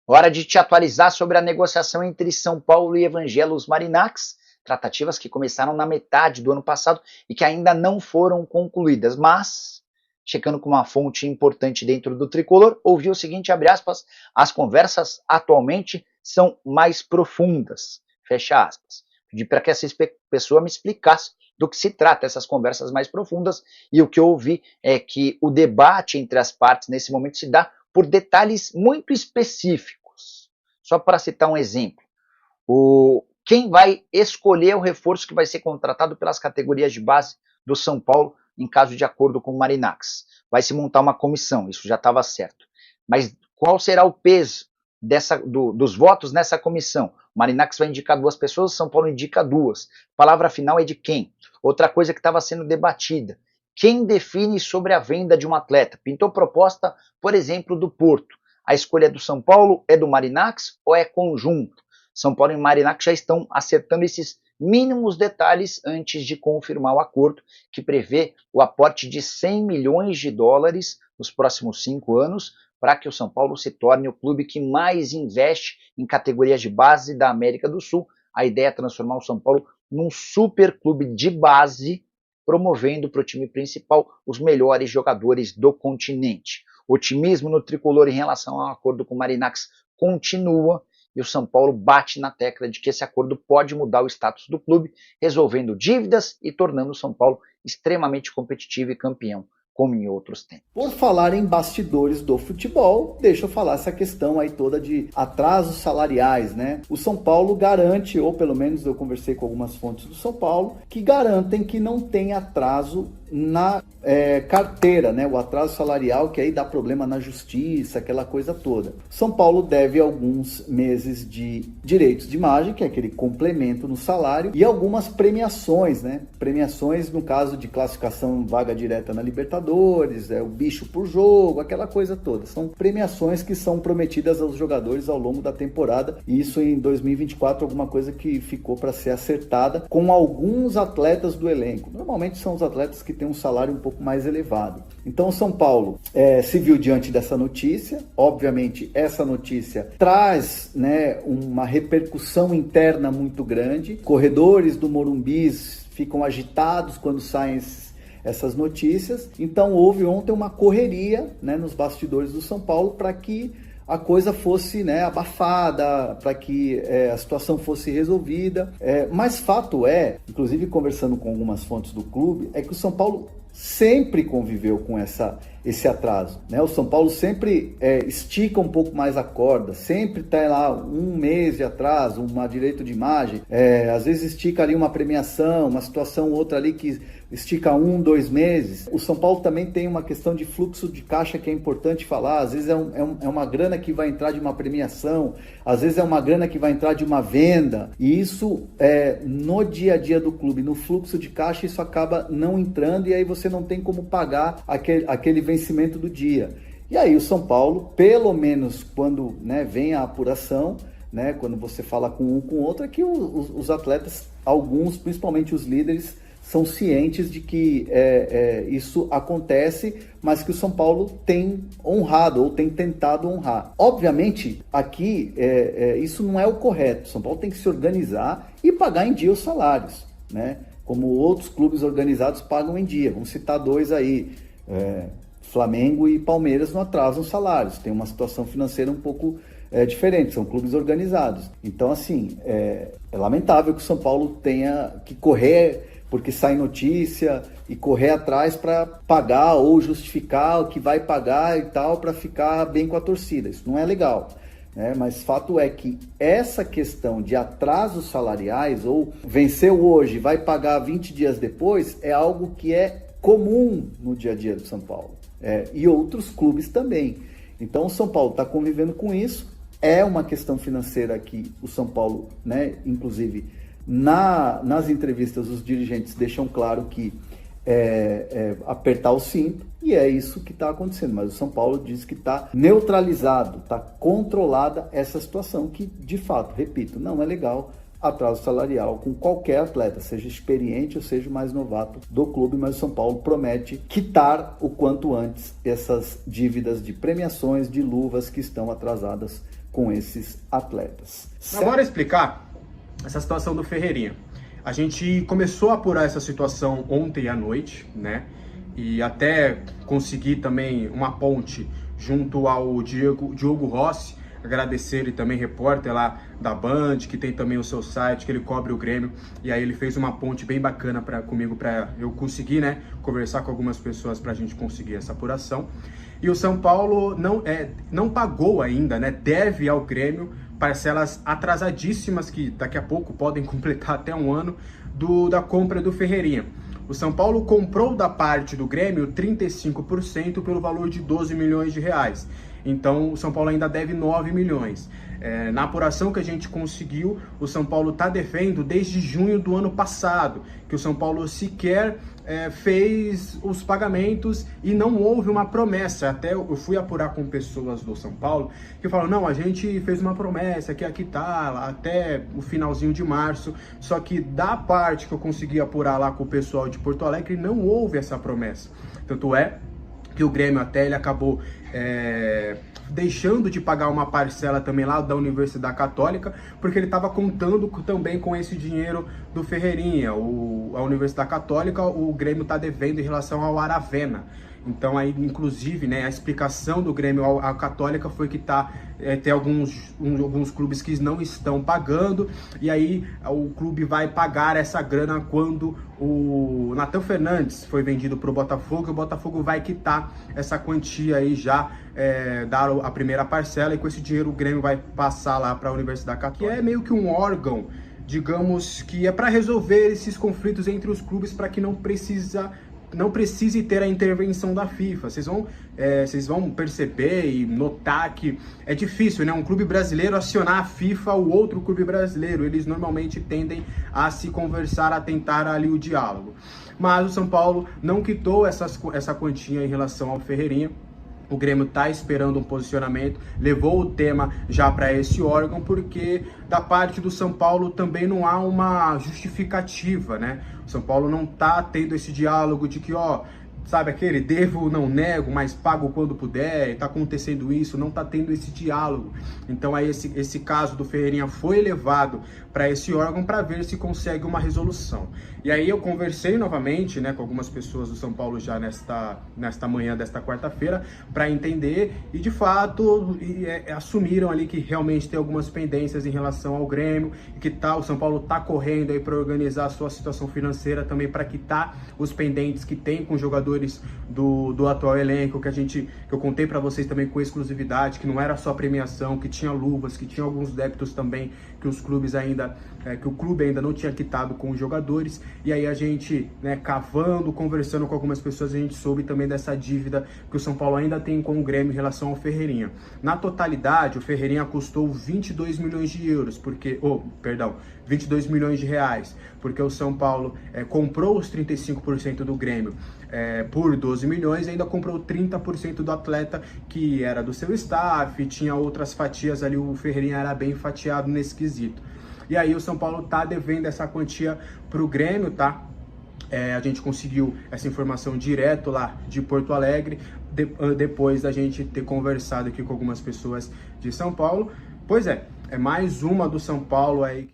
Hora de te atualizar sobre a negociação entre São Paulo e Evangelos Marinax, tratativas que começaram na metade do ano passado e que ainda não foram concluídas, mas, checando com uma fonte importante dentro do tricolor, ouvi o seguinte, abre aspas, as conversas atualmente são mais profundas, fecha aspas. Pedi para que essa pessoa me explicasse do que se trata essas conversas mais profundas, e o que eu ouvi é que o debate entre as partes nesse momento se dá por detalhes muito específicos. Só para citar um exemplo, quem vai escolher o reforço que vai ser contratado pelas categorias de base do São Paulo em caso de acordo com o Marinax? Vai se montar uma comissão, isso já estava certo. Mas qual será o peso dos votos nessa comissão? O Marinax vai indicar 2 pessoas, o São Paulo indica 2. A palavra final é de quem? Outra coisa que estava sendo debatida. Quem define sobre a venda de um atleta? Pintou proposta, por exemplo, do Porto. A escolha é do São Paulo, é do Marinax ou é conjunto? São Paulo e Marinax já estão acertando esses mínimos detalhes antes de confirmar o acordo, que prevê o aporte de 100 milhões de dólares nos próximos 5 anos, para que o São Paulo se torne o clube que mais investe em categorias de base da América do Sul. A ideia é transformar o São Paulo num super clube de base, promovendo para o time principal os melhores jogadores do continente. O otimismo no tricolor em relação ao acordo com o Marinax continua, e o São Paulo bate na tecla de que esse acordo pode mudar o status do clube, resolvendo dívidas e tornando o São Paulo extremamente competitivo e campeão, como em outros tempos. Por falar em bastidores do futebol, deixa eu falar essa questão aí toda de atrasos salariais, né? O São Paulo garante, ou pelo menos eu conversei com algumas fontes do São Paulo, que garantem que não tem atraso na carteira, né? O atraso salarial que aí dá problema na justiça, aquela coisa toda. São Paulo deve alguns meses de direitos de imagem, que é aquele complemento no salário, e algumas premiações, né? Premiações no caso de classificação vaga direta na Libertadores, o bicho por jogo, aquela coisa toda. São premiações que são prometidas aos jogadores ao longo da temporada, e isso em 2024 alguma coisa que ficou para ser acertada com alguns atletas do elenco. Normalmente são os atletas que têm um salário um pouco mais elevado. Então o São Paulo se viu diante dessa notícia. Obviamente essa notícia traz, né, uma repercussão interna muito grande. Corredores do Morumbi ficam agitados quando saem essas notícias. Então houve ontem uma correria, né, nos bastidores do São Paulo para que a coisa fosse, né, abafada, para que a situação fosse resolvida. Mas fato é, inclusive conversando com algumas fontes do clube, é que o São Paulo sempre conviveu com esse atraso, né? O São Paulo sempre estica um pouco mais a corda, sempre está lá um mês de atraso, um direito de imagem, às vezes estica ali uma premiação, uma situação outra ali que estica 1-2 meses. O São Paulo também tem uma questão de fluxo de caixa que é importante falar. Às vezes é uma grana que vai entrar de uma premiação, às vezes é uma grana que vai entrar de uma venda, e isso no dia a dia do clube, no fluxo de caixa, isso acaba não entrando, e aí você não tem como pagar aquele vencimento do dia. E aí o São Paulo, pelo menos quando, né, vem a apuração, né, quando você fala com um com o outro, é que os atletas, alguns, principalmente os líderes, são cientes de que isso acontece, mas que o São Paulo tem honrado ou tem tentado honrar. Obviamente, aqui isso não é o correto. O São Paulo tem que se organizar e pagar em dia os salários, né? Como outros clubes organizados pagam em dia. Vamos citar 2 aí. Flamengo e Palmeiras não atrasam salários. Tem uma situação financeira um pouco diferente, são clubes organizados. Então, assim, é lamentável que o São Paulo tenha que correr porque sai notícia e correr atrás para pagar ou justificar o que vai pagar e tal, para ficar bem com a torcida. Isso não é legal, né? Mas fato é que essa questão de atrasos salariais, ou venceu hoje, vai pagar 20 dias depois, é algo que é comum no dia a dia do São Paulo. E outros clubes também. Então o São Paulo está convivendo com isso. É uma questão financeira que o São Paulo, né, inclusive nas entrevistas os dirigentes deixam claro que apertar o cinto, e é isso que está acontecendo. Mas o São Paulo diz que está neutralizado, está controlada essa situação que, de fato, repito, não é legal atraso salarial com qualquer atleta, seja experiente ou seja o mais novato do clube, mas o São Paulo promete quitar o quanto antes essas dívidas de premiações, de luvas que estão atrasadas com esses atletas. Agora explicar essa situação do Ferreirinha. A gente começou a apurar essa situação ontem à noite, né? E até conseguir também uma ponte junto ao Diogo Rossi, agradecer ele também, repórter lá da Band, que tem também o seu site, que ele cobre o Grêmio, e aí ele fez uma ponte bem bacana comigo, para eu conseguir, né, conversar com algumas pessoas para a gente conseguir essa apuração. E o São Paulo não pagou ainda, né, deve ao Grêmio parcelas atrasadíssimas, que daqui a pouco podem completar até um ano, da compra do Ferreirinha. O São Paulo comprou da parte do Grêmio 35% pelo valor de 12 milhões de reais. Então, o São Paulo ainda deve 9 milhões. Na apuração que a gente conseguiu, o São Paulo está devendo desde junho do ano passado, que o São Paulo sequer fez os pagamentos e não houve uma promessa. Até eu fui apurar com pessoas do São Paulo que falaram, não, a gente fez uma promessa que aqui tá até o finalzinho de março, só que da parte que eu consegui apurar lá com o pessoal de Porto Alegre, não houve essa promessa. Tanto é que o Grêmio até ele acabou deixando de pagar uma parcela também lá da Universidade Católica, porque ele estava contando também com esse dinheiro do Ferreirinha. A Universidade Católica, o Grêmio está devendo em relação ao Aravena. Então, aí, inclusive, né, a explicação do Grêmio à Católica foi que tem alguns clubes que não estão pagando, e aí o clube vai pagar essa grana quando o Nathan Fernandes foi vendido para o Botafogo, e o Botafogo vai quitar essa quantia aí já, dar a primeira parcela, e com esse dinheiro o Grêmio vai passar lá para a Universidade Católica, que é meio que um órgão, digamos, que é para resolver esses conflitos entre os clubes, para que não precise ter a intervenção da FIFA. Vocês vão perceber e notar que é difícil, né? Um clube brasileiro acionar a FIFA ou outro clube brasileiro. Eles normalmente tendem a se conversar, a tentar ali o diálogo. Mas o São Paulo não quitou essa quantia em relação ao Ferreirinha. O Grêmio está esperando um posicionamento, levou o tema já para esse órgão, porque da parte do São Paulo também não há uma justificativa, né? O São Paulo não está tendo esse diálogo de que, sabe aquele, devo, não nego, mas pago quando puder, está acontecendo isso, não está tendo esse diálogo. Então aí esse caso do Ferreirinha foi levado para esse órgão para ver se consegue uma resolução. E aí eu conversei novamente, né, com algumas pessoas do São Paulo já nesta manhã desta quarta-feira, para entender, e de fato assumiram ali que realmente tem algumas pendências em relação ao Grêmio, e que o São Paulo está correndo aí para organizar a sua situação financeira também, para quitar os pendentes que tem com jogadores do atual elenco, que eu contei para vocês também com exclusividade, que não era só premiação, que tinha luvas, que tinha alguns débitos também que os clubes que o clube ainda não tinha quitado com os jogadores. E aí a gente, né, cavando, conversando com algumas pessoas, a gente soube também dessa dívida que o São Paulo ainda tem com o Grêmio em relação ao Ferreirinha. Na totalidade, o Ferreirinha custou 22 milhões de euros, 22 milhões de reais, porque o São Paulo comprou os 35% do Grêmio por 12 milhões, e ainda comprou 30% do atleta, que era do seu staff, tinha outras fatias ali, o Ferreirinha era bem fatiado nesse quesito. E aí o São Paulo tá devendo essa quantia pro Grêmio, tá? A gente conseguiu essa informação direto lá de Porto Alegre, depois da gente ter conversado aqui com algumas pessoas de São Paulo. Pois é mais uma do São Paulo aí.